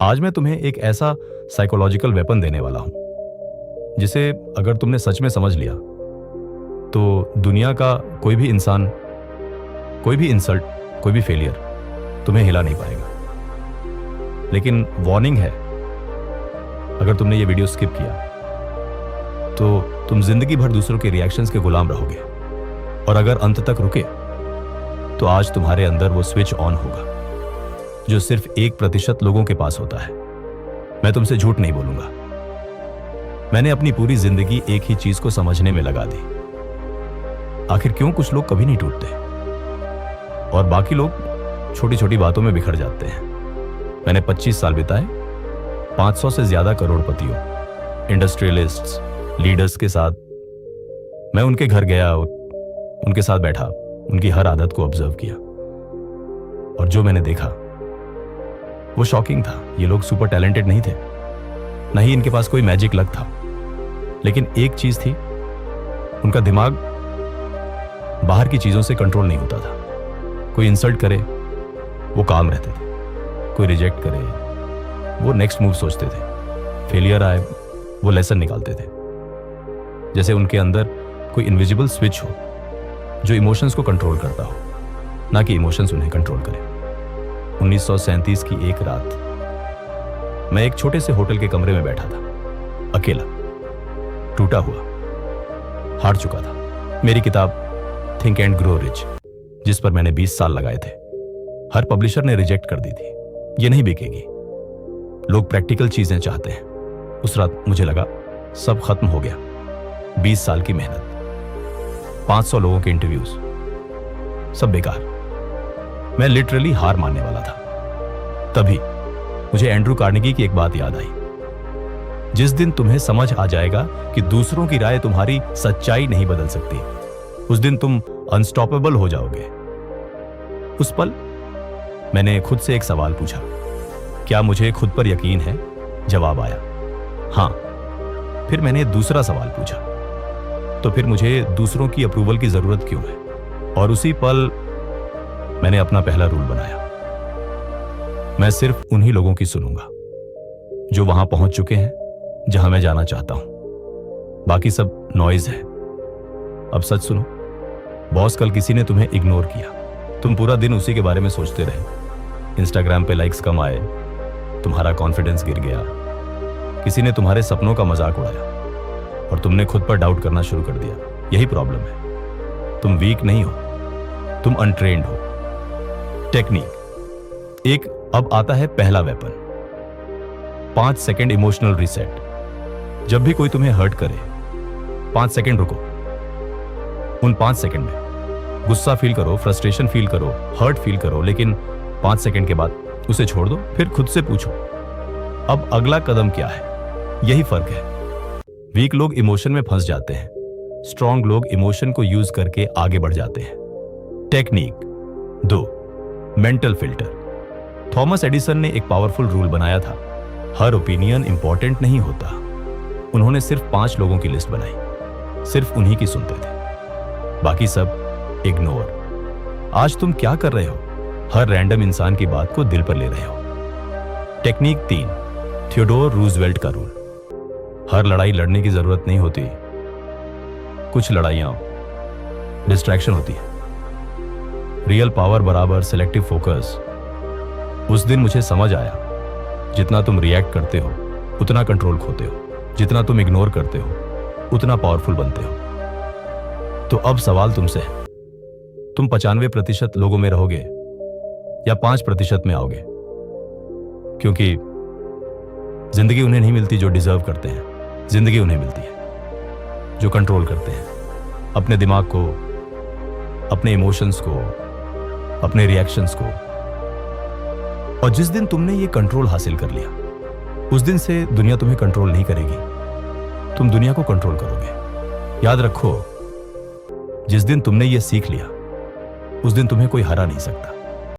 आज मैं तुम्हें एक ऐसा साइकोलॉजिकल वेपन देने वाला हूं जिसे अगर तुमने सच में समझ लिया तो दुनिया का कोई भी इंसान, कोई भी इंसल्ट, कोई भी फेलियर तुम्हें हिला नहीं पाएगा। लेकिन वार्निंग है, अगर तुमने ये वीडियो स्किप किया तो तुम जिंदगी भर दूसरों के रिएक्शंस के गुलाम रहोगे। और अगर अंत तक रुके तो आज तुम्हारे अंदर वो स्विच ऑन होगा जो सिर्फ 1% लोगों के पास होता है। मैं तुमसे झूठ नहीं बोलूंगा, मैंने अपनी पूरी जिंदगी एक ही चीज को समझने में लगा दी। आखिर क्यों कुछ लोग कभी नहीं टूटते और बाकी लोग छोटी छोटी बातों में बिखर जाते हैं। मैंने 25 साल बिताए 500 से ज्यादा करोड़पतियों, इंडस्ट्रियलिस्ट्स, लीडर्स के साथ। मैं उनके घर गया, उनके साथ बैठा, उनकी हर आदत को ऑब्जर्व किया और जो मैंने देखा वो शॉकिंग था। ये लोग सुपर टैलेंटेड नहीं थे, ना ही इनके पास कोई मैजिक लक था, लेकिन एक चीज थी, उनका दिमाग बाहर की चीजों से कंट्रोल नहीं होता था। कोई इंसल्ट करे वो काम रहते थे, कोई रिजेक्ट करे वो नेक्स्ट मूव सोचते थे, फेलियर आए वो लेसन निकालते थे। जैसे उनके अंदर कोई इनविजिबल स्विच हो जो इमोशंस को कंट्रोल करता हो, ना कि इमोशंस उन्हें कंट्रोल करे। 1937 की एक रात मैं एक छोटे से होटल के कमरे में बैठा था, अकेला, टूटा हुआ, हार चुका था। मेरी किताब थिंक एंड ग्रो रिच, जिस पर मैंने 20 साल लगाए थे, हर पब्लिशर ने रिजेक्ट कर दी थी। ये नहीं बिकेगी, लोग प्रैक्टिकल चीजें चाहते हैं। उस रात मुझे लगा सब खत्म हो गया। 20 साल की मेहनत, 500 लोगों के इंटरव्यूज, सब बेकार। मैं लिटरली हार मानने वाला था। तभी मुझे एंड्रू कार्नेगी की एक बात याद आई, जिस दिन तुम्हें समझ आ जाएगा कि दूसरों की राय तुम्हारी सच्चाई नहीं बदल सकती, उस दिन तुम अनस्टॉपेबल हो जाओगे। उस पल मैंने खुद से एक सवाल पूछा, क्या मुझे खुद पर यकीन है? जवाब आया हां। फिर मैंने दूसरा सवाल पूछा, तो फिर मुझे दूसरों की अप्रूवल की जरूरत क्यों है? और उसी पल मैंने अपना पहला रूल बनाया, मैं सिर्फ उन्हीं लोगों की सुनूंगा जो वहां पहुंच चुके हैं जहां मैं जाना चाहता हूं। बाकी सब नॉइज है। अब सच सुनो, बॉस कल किसी ने तुम्हें इग्नोर किया, तुम पूरा दिन उसी के बारे में सोचते रहे। इंस्टाग्राम पे लाइक्स कम आए, तुम्हारा कॉन्फिडेंस गिर गया, किसी ने तुम्हारे सपनों का मजाक उड़ाया और तुमने खुद पर डाउट करना शुरू कर दिया। यही प्रॉब्लम है, तुम वीक नहीं हो, तुम अनट्रेन्ड हो। टेक्निक एक, अब आता है पहला वेपन, 5 सेकंड इमोशनल रीसेट। जब भी कोई तुम्हें हर्ट करे 5 सेकंड रुको। उन 5 सेकंड में गुस्सा फील करो, फ्रस्ट्रेशन फील करो, हर्ट फील करो, लेकिन 5 सेकंड के बाद उसे छोड़ दो। फिर खुद से पूछो अब अगला कदम क्या है। यही फर्क है। वीक लोग इमोशन में फंस जाते हैं, स्ट्रॉन्ग लोग इमोशन को यूज करके आगे बढ़ जाते हैं। Technique 2, mental filter. Thomas Edison ने एक पावरफुल रूल बनाया था, हर ओपिनियन इंपॉर्टेंट नहीं होता। उन्होंने सिर्फ 5 लोगों की लिस्ट बनाई, सिर्फ उन्हीं की सुनते थे, बाकी सब इग्नोर। आज तुम क्या कर रहे हो? हर रैंडम इंसान की बात को दिल पर ले रहे हो। टेक्निक 3, थियोडोर रूजवेल्ट का रूल। हर लड़ाई लड़ने की जरूरत नहीं होती, कुछ लड़ाइयां डिस्ट्रैक्शन होती है। रियल पावर बराबर सिलेक्टिव फोकस। उस दिन मुझे समझ आया, जितना तुम रिएक्ट करते हो उतना कंट्रोल खोते हो, जितना तुम इग्नोर करते हो उतना पावरफुल बनते हो। तो अब सवाल तुमसे है, तुम 95% लोगों में रहोगे या 5% में आओगे? क्योंकि जिंदगी उन्हें नहीं मिलती जो डिजर्व करते हैं, जिंदगी उन्हें मिलती है जो कंट्रोल करते हैं अपने दिमाग को, अपने इमोशंस को, अपने रिएक्शंस को। और जिस दिन तुमने ये कंट्रोल हासिल कर लिया, उस दिन से दुनिया तुम्हें कंट्रोल नहीं करेगी, तुम दुनिया को कंट्रोल करोगे। याद रखो, जिस दिन तुमने ये सीख लिया, उस दिन तुम्हें कोई हरा नहीं सकता।